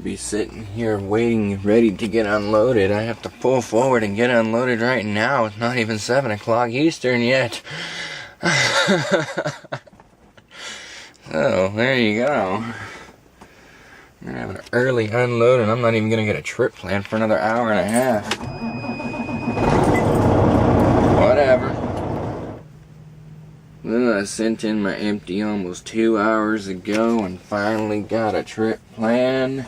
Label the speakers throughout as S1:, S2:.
S1: be sitting here waiting, ready to get unloaded. I have to pull forward and get unloaded right now. It's not even 7 o'clock Eastern yet. So, there you go. I'm gonna have an early unload, and I'm not even gonna get a trip planned for another hour and a half. Whatever. Well, I sent in my empty almost 2 hours ago and finally got a trip planned.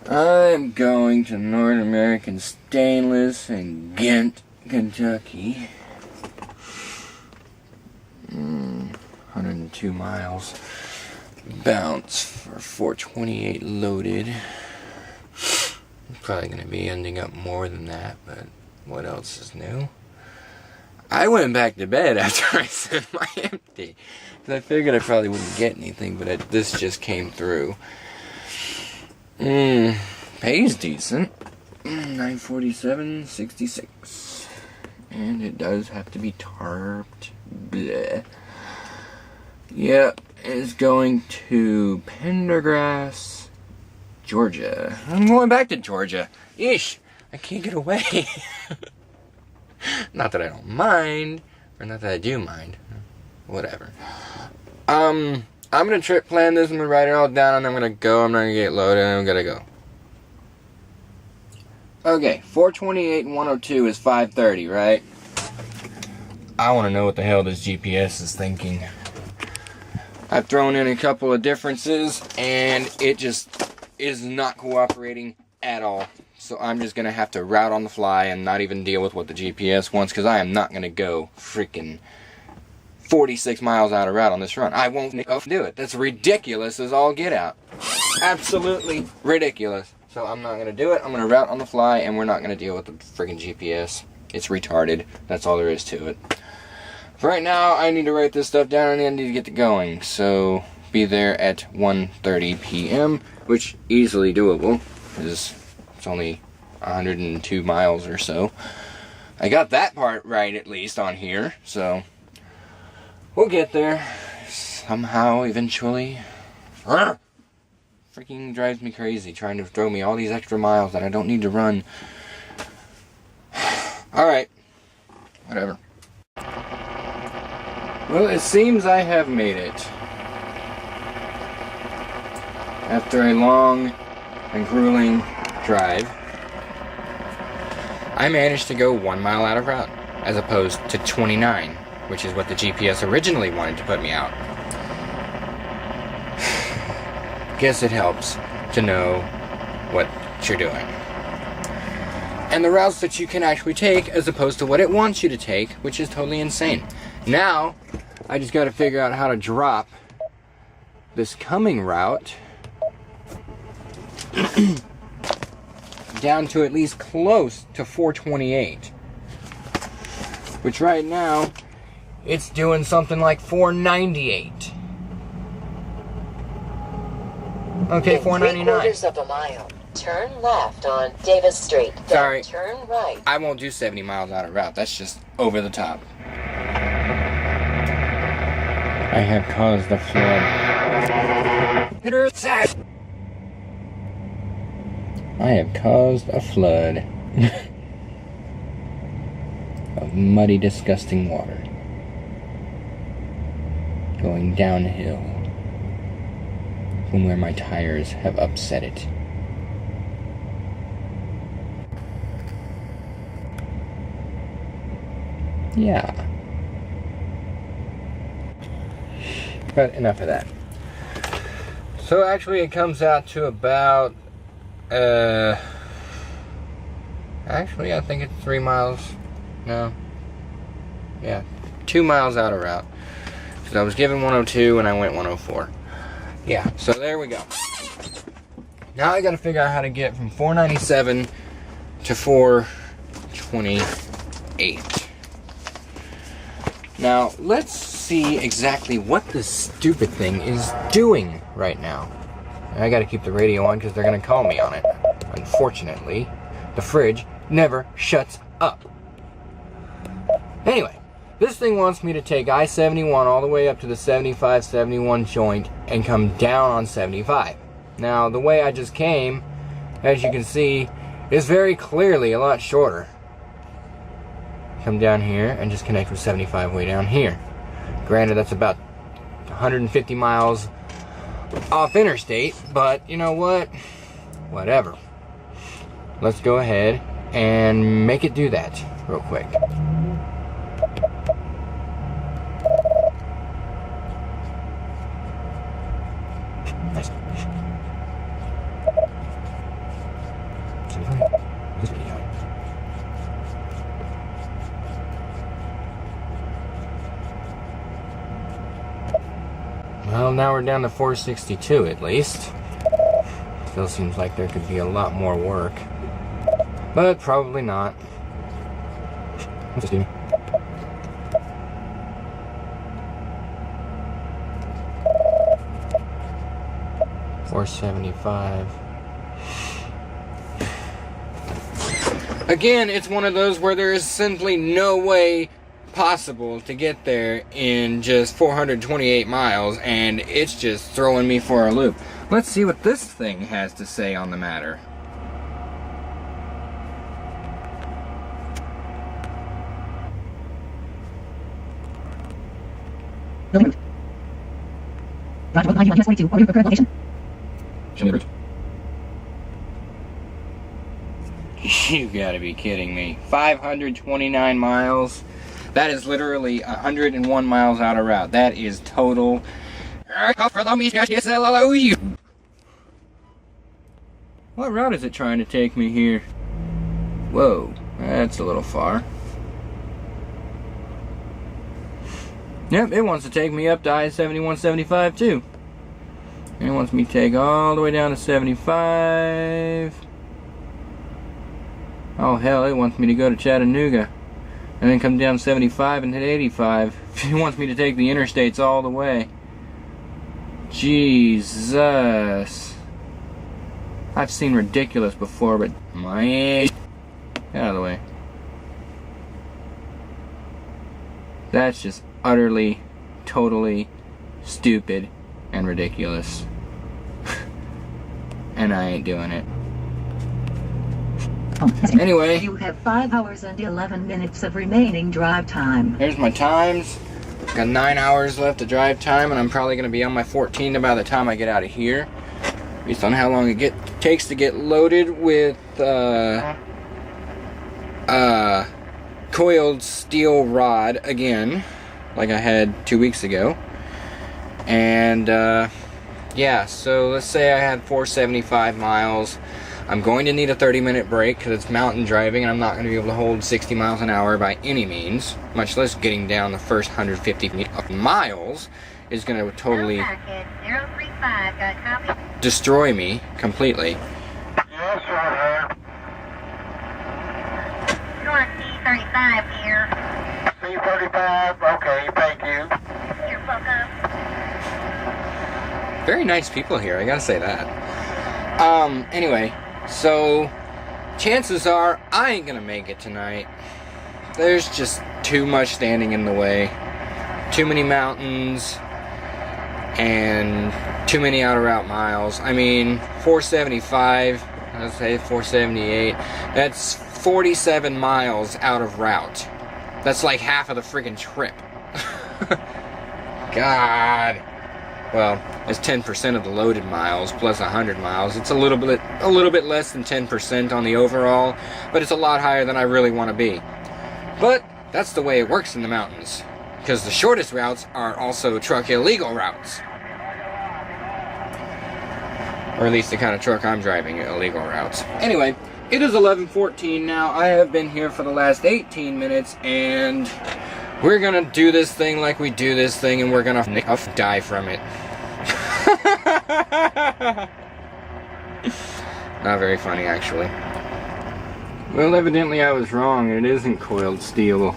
S1: I'm going to North American Stainless in Ghent, Kentucky. 102 miles. Bounce for 428 loaded. Probably going to be ending up more than that, but what else is new? I went back to bed after I sent my empty, because I figured I probably wouldn't get anything, but this just came through. Pays decent. $947.66, and it does have to be tarped. Bleh. Yep, it's going to Pendergrass, Georgia. I'm going back to Georgia. Ish, I can't get away. Not that I don't mind, or not that I do mind. Whatever. I'm gonna trip plan this. I'm gonna write it all down, and I'm gonna go. I'm not gonna get loaded, and I'm gonna go. Okay, 428 and 102 is 530, right? I want to know what the hell this GPS is thinking. I've thrown in a couple of differences, and it just is not cooperating at all. So I'm just going to have to route on the fly and not even deal with what the GPS wants, because I am not going to go freaking 46 miles out of route on this run. I won't do it. That's ridiculous as all get out. Absolutely ridiculous. So I'm not going to do it. I'm going to route on the fly, and we're not going to deal with the freaking GPS. It's retarded. That's all there is to it. For right now, I need to write this stuff down, and I need to get to going. So be there at 1:30 p.m., which easily doable, because it's only 102 miles or so. I got that part right, at least, on here, so we'll get there somehow, eventually. Freaking drives me crazy, trying to throw me all these extra miles that I don't need to run. Alright, whatever. Well, it seems I have made it. After a long and grueling drive, I managed to go 1 mile out of route, as opposed to 29, which is what the GPS originally wanted to put me out. Guess it helps to know what you're doing. And the routes that you can actually take, as opposed to what it wants you to take, which is totally insane. Now, I just got to figure out how to drop this coming route down to at least close to 428, which right now it's doing something like 498. Okay, 499.
S2: 3/4 of a mile. Turn left on Davis Street. Then
S1: Sorry,
S2: turn right.
S1: I won't do 70 miles out of route. That's just over the top. I have caused a flood. I have caused a flood of muddy, disgusting water going downhill from where my tires have upset it. Yeah. But enough of that. So actually it comes out to about actually I think it's 3 miles. No. Yeah, 2 miles out of route. Because I was given 102 and I went 104. Yeah, so there we go. Now I gotta figure out how to get from 497 to 428. Now, let's see exactly what this stupid thing is doing right now. I gotta keep the radio on because they're gonna call me on it. Unfortunately, the fridge never shuts up. Anyway, this thing wants me to take I-71 all the way up to the 75-71 joint and come down on 75. Now, the way I just came, as you can see, is very clearly a lot shorter. Come down here and just connect with 75 way down here. Granted, that's about 150 miles off interstate, but you know what? Whatever. Let's go ahead and make it do that real quick. Nice. This video. Well, now we're down to 462 at least. Still seems like there could be a lot more work. But probably not. What's this doing? $475. Again, it's one of those where there is simply no way possible to get there in just 428 miles, and it's just throwing me for a loop. Let's see what this thing has to say on the matter. You gotta be kidding me. 529 miles. That is literally 101 miles out of route. That is total. What route is it trying to take me here? Whoa, that's a little far. Yep, it wants to take me up to I-7175 too. And it wants me to take all the way down to 75. Oh hell, it wants me to go to Chattanooga. And then come down 75 and hit 85. It wants me to take the interstates all the way. Jesus. I've seen ridiculous before, but my... Get out of the way. That's just utterly, totally stupid and ridiculous. And I ain't doing it. Anyway,
S3: you have 5 hours and 11 minutes of remaining drive time.
S1: Here's my times. Got 9 hours left of drive time, and I'm probably going to be on my 14th by the time I get out of here, based on how long it takes to get loaded with coiled steel rod again, like I had 2 weeks ago. And yeah, so let's say I had 475 miles. I'm going to need a 30-minute break because it's mountain driving, and I'm not going to be able to hold 60 miles an hour by any means, much less getting down the first 150 miles is going to totally destroy me completely.
S4: Yes, sir.
S5: You're on C35 here.
S4: C35, okay, thank you.
S5: You're welcome.
S1: Very nice people here, I gotta say that. Anyway, so chances are I ain't gonna make it tonight. There's just too much standing in the way. Too many mountains and too many out of route miles. I mean, 475, let's say 478, that's 47 miles out of route. That's like half of the friggin' trip. God. Well, it's 10% of the loaded miles plus 100 miles. It's a little bit less than 10% on the overall, but it's a lot higher than I really want to be. But that's the way it works in the mountains, because the shortest routes are also truck illegal routes. Or at least the kind of truck I'm driving, illegal routes. Anyway, it is 11:14 now. I have been here for the last 18 minutes, and we're gonna do this thing like we do this thing, and we're gonna die from it. Not very funny, actually. Well, evidently I was wrong. It isn't coiled steel,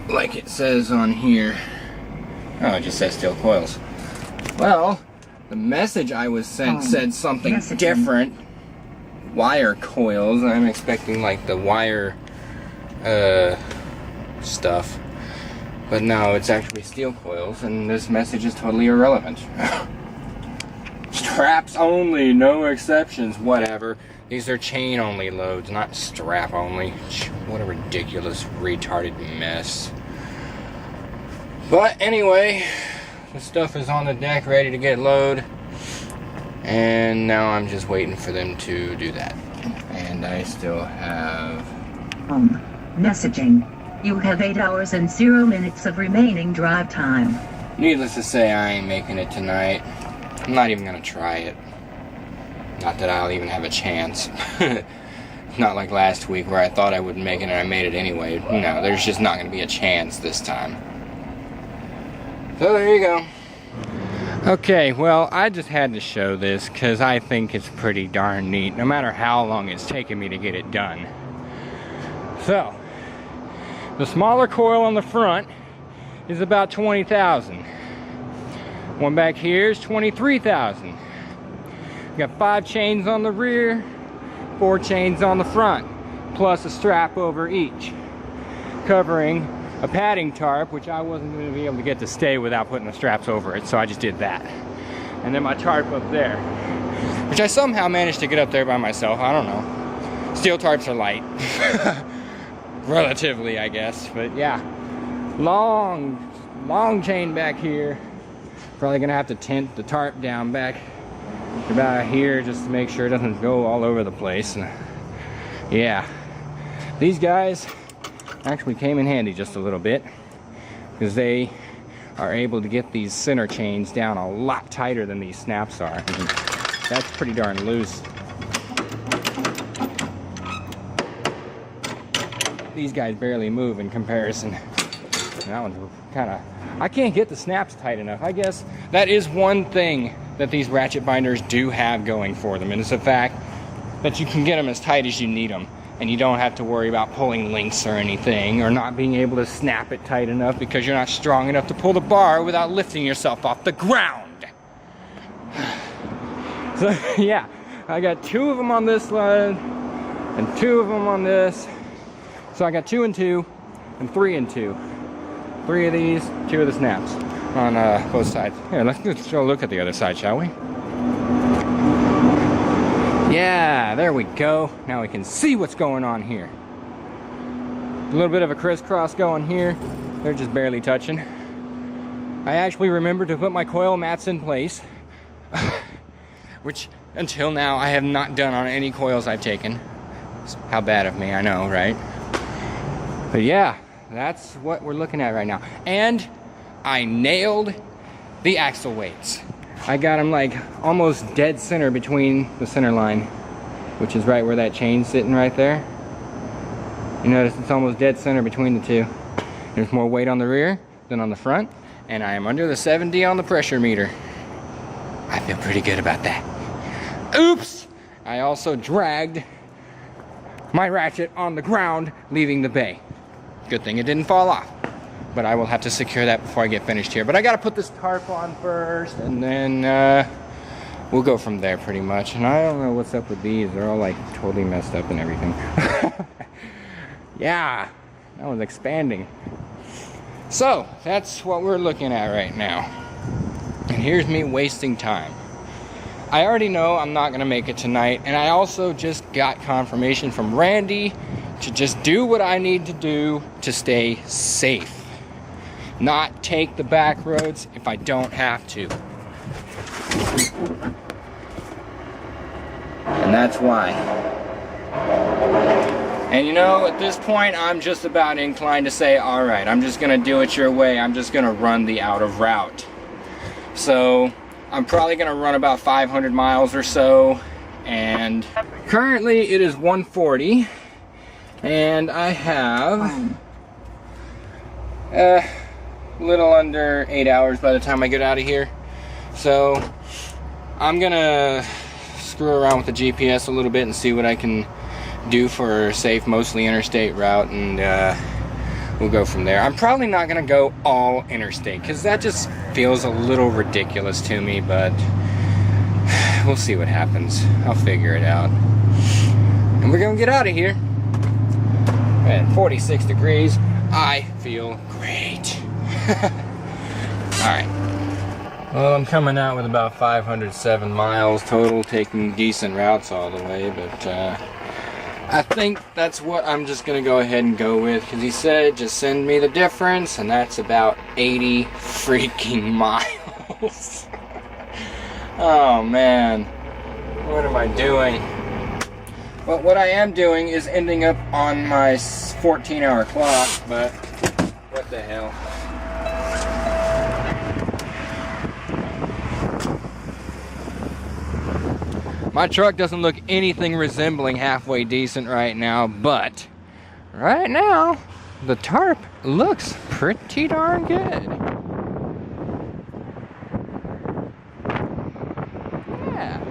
S1: like it says on here. Oh, it just says steel coils. Well, the message I was sent said something different. Wire coils. I'm expecting like the wire stuff. But no, it's actually steel coils, and this message is totally irrelevant. straps only, no exceptions, whatever. These are chain only loads, not strap only. What a ridiculous, retarded mess. But anyway, the stuff is on the deck ready to get loaded. And now I'm just waiting for them to do that. And I still have...
S3: Messaging. You have 8 hours and 0 minutes of remaining drive time.
S1: Needless to say, I ain't making it tonight. I'm not even gonna try it. Not that I'll even have a chance. Not like last week where I thought I wouldn't make it and I made it anyway. No, there's just not gonna be a chance this time. So there you go. Okay, well, I just had to show this because I think it's pretty darn neat, no matter how long it's taken me to get it done. So, the smaller coil on the front is about 20,000. One back here is 23,000. Got 5 chains on the rear, 4 chains on the front, plus a strap over each, covering a padding tarp, which I wasn't going to be able to get to stay without putting the straps over it, so I just did that. And then my tarp up there, which I somehow managed to get up there by myself. I don't know. Steel tarps are light. Relatively, I guess. But yeah, long chain back here. Probably going to have to tent the tarp down back about here just to make sure it doesn't go all over the place. And yeah, these guys actually came in handy just a little bit because they are able to get these center chains down a lot tighter than these snaps are. And that's pretty darn loose. These guys barely move in comparison. That one's kind of, I can't get the snaps tight enough. I guess that is one thing that these ratchet binders do have going for them, and it's the fact that you can get them as tight as you need them, and you don't have to worry about pulling links or anything, or not being able to snap it tight enough because you're not strong enough to pull the bar without lifting yourself off the ground. So yeah, I got 2 of them on this side and 2 of them on this. So I got 2 and 2 and 3 and 2. 3 of these, 2 of the snaps on both sides. Here, let's go look at the other side, shall we? Yeah, there we go. Now we can see what's going on here. A little bit of a crisscross going here. They're just barely touching. I actually remembered to put my coil mats in place, which until now I have not done on any coils I've taken. How bad of me, I know, right? But yeah, that's what we're looking at right now. And I nailed the axle weights. I got them like almost dead center between the center line, which is right where that chain's sitting right there. You notice it's almost dead center between the two. There's more weight on the rear than on the front, and I am under the 7D on the pressure meter. I feel pretty good about that. Oops! I also dragged my ratchet on the ground, leaving the bay. Good thing it didn't fall off. But I will have to secure that before I get finished here. But I gotta put this tarp on first, and then we'll go from there pretty much. And I don't know what's up with these. They're all like totally messed up and everything. Yeah, that one's expanding. So, that's what we're looking at right now. And here's me wasting time. I already know I'm not gonna make it tonight, and I also just got confirmation from Randy to just do what I need to do to stay safe. Not take the back roads if I don't have to. And that's why. And you know, at this point, I'm just about inclined to say, all right, I'm just gonna do it your way. I'm just gonna run the out of route. So, I'm probably gonna run about 500 miles or so. And currently it is 1:40. And I have a little under 8 hours by the time I get out of here. So I'm gonna screw around with the GPS a little bit and see what I can do for a safe, mostly interstate route, and we'll go from there. I'm probably not gonna go all interstate because that just feels a little ridiculous to me, but we'll see what happens. I'll figure it out. And we're gonna get out of here. At 46 degrees, I feel great. Alright. Well, I'm coming out with about 507 miles total, taking decent routes all the way, but I think that's what I'm just going to go ahead and go with, because he said just send me the difference, and that's about 80 freaking miles. Oh man, what am I doing? Well, what I am doing is ending up on my 14-hour clock, but what the hell. My truck doesn't look anything resembling halfway decent right now, but right now, the tarp looks pretty darn good. Yeah.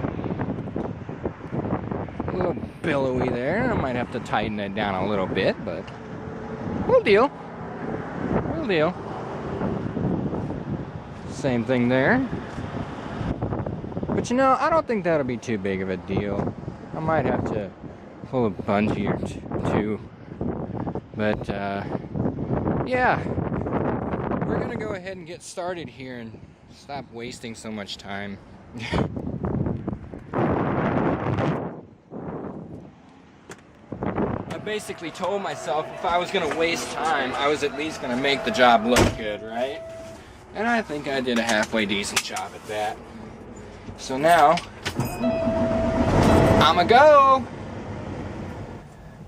S1: A little billowy there. I might have to tighten it down a little bit, but we'll deal. We'll deal. Same thing there. But you know, I don't think that'll be too big of a deal. I might have to pull a bungee or two. But, yeah. We're gonna go ahead and get started here and stop wasting so much time. I basically told myself if I was gonna waste time, I was at least gonna make the job look good, right? And I think I did a halfway decent job at that. So now, I'ma go!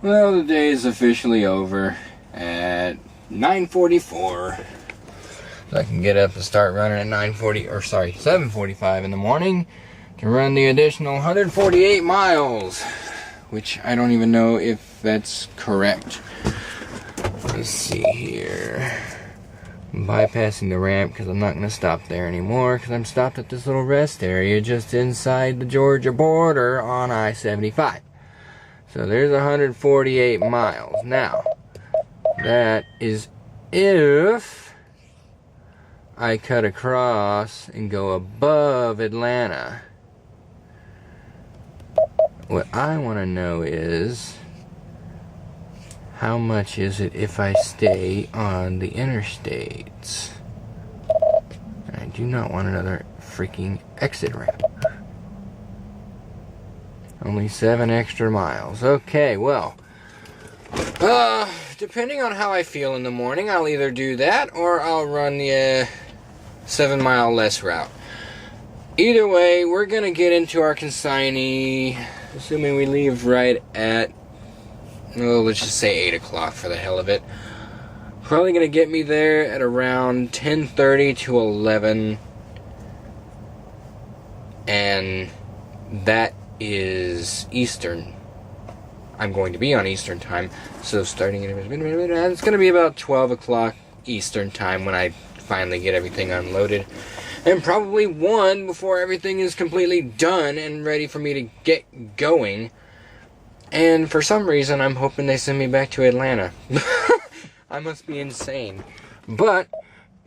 S1: Well, the day is officially over at 9:44. So I can get up and start running at 7:45 in the morning to run the additional 148 miles. Which I don't even know if that's correct. Let's see here. I'm bypassing the ramp because I'm not going to stop there anymore, because I'm stopped at this little rest area just inside the Georgia border on I-75. So there's 148 miles. Now, that is if I cut across and go above Atlanta. What I want to know is, how much is it if I stay on the interstates? I do not want another freaking exit ramp. Only 7 extra miles. Okay, well, depending on how I feel in the morning, I'll either do that or I'll run the 7 mile less route. Either way, we're gonna get into our consignee, assuming we leave right at, well, let's just say 8 o'clock for the hell of it. Probably going to get me there at around 10:30 to 11. And that is Eastern. I'm going to be on Eastern time. So starting at, it's going to be about 12 o'clock Eastern time when I finally get everything unloaded. And probably 1 before everything is completely done and ready for me to get going. And for some reason, I'm hoping they send me back to Atlanta. I must be insane. But,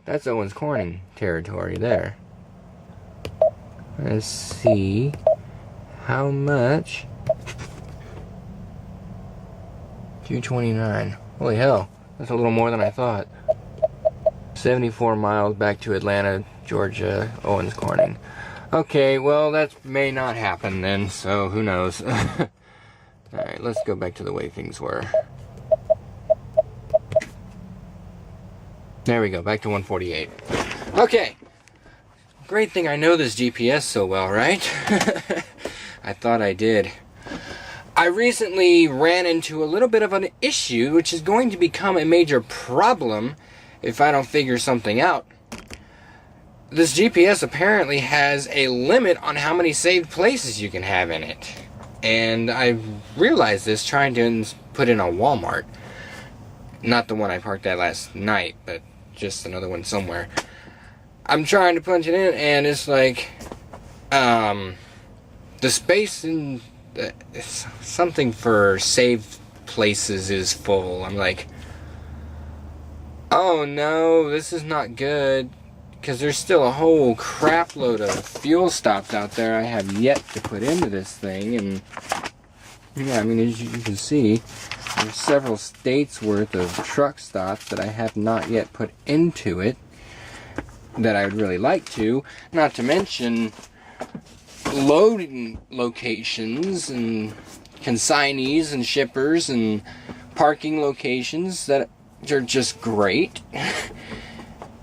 S1: that's Owens Corning territory there. Let's see how much. 229. Holy hell, that's a little more than I thought. 74 miles back to Atlanta, Georgia, Owens Corning. Okay, well, that may not happen then, so who knows. Alright, let's go back to the way things were. There we go, back to 148. Okay. Great thing I know this GPS so well, right? I thought I did. I recently ran into a little bit of an issue, which is going to become a major problem if I don't figure something out. This GPS apparently has a limit on how many saved places you can have in it. And I realized this trying to put in a Walmart. Not the one I parked at last night, but just another one somewhere. I'm trying to punch it in, and it's like, the space in something for saved places is full. I'm like, oh no, this is not good. Because there's still a whole crap load of fuel stops out there I have yet to put into this thing. And yeah, I mean, as you can see, there's several states worth of truck stops that I have not yet put into it. that I would really like to. Not to mention loading locations and consignees and shippers and parking locations that are just great.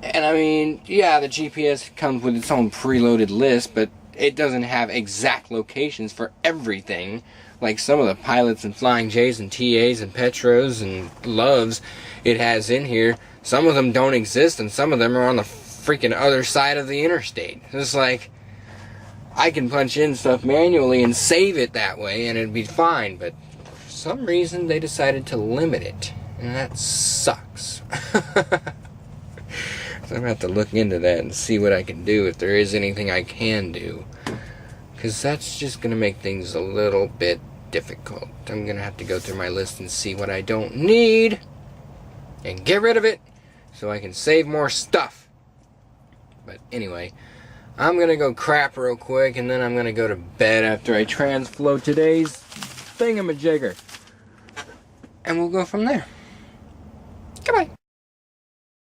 S1: And I mean, yeah, the GPS comes with its own preloaded list, but it doesn't have exact locations for everything. Like some of the pilots and Flying J's and TAs and Petros and Loves it has in here, some of them don't exist and some of them are on the freaking other side of the interstate. It's like, I can punch in stuff manually and save it that way and it'd be fine, but for some reason they decided to limit it, and that sucks. So I'm going to have to look into that and see what I can do, if there is anything I can do. Because that's just going to make things a little bit difficult. I'm going to have to go through my list and see what I don't need and get rid of it so I can save more stuff. But anyway, I'm going to go crap real quick and then I'm going to go to bed after I transflow today's thingamajigger. And we'll go from there.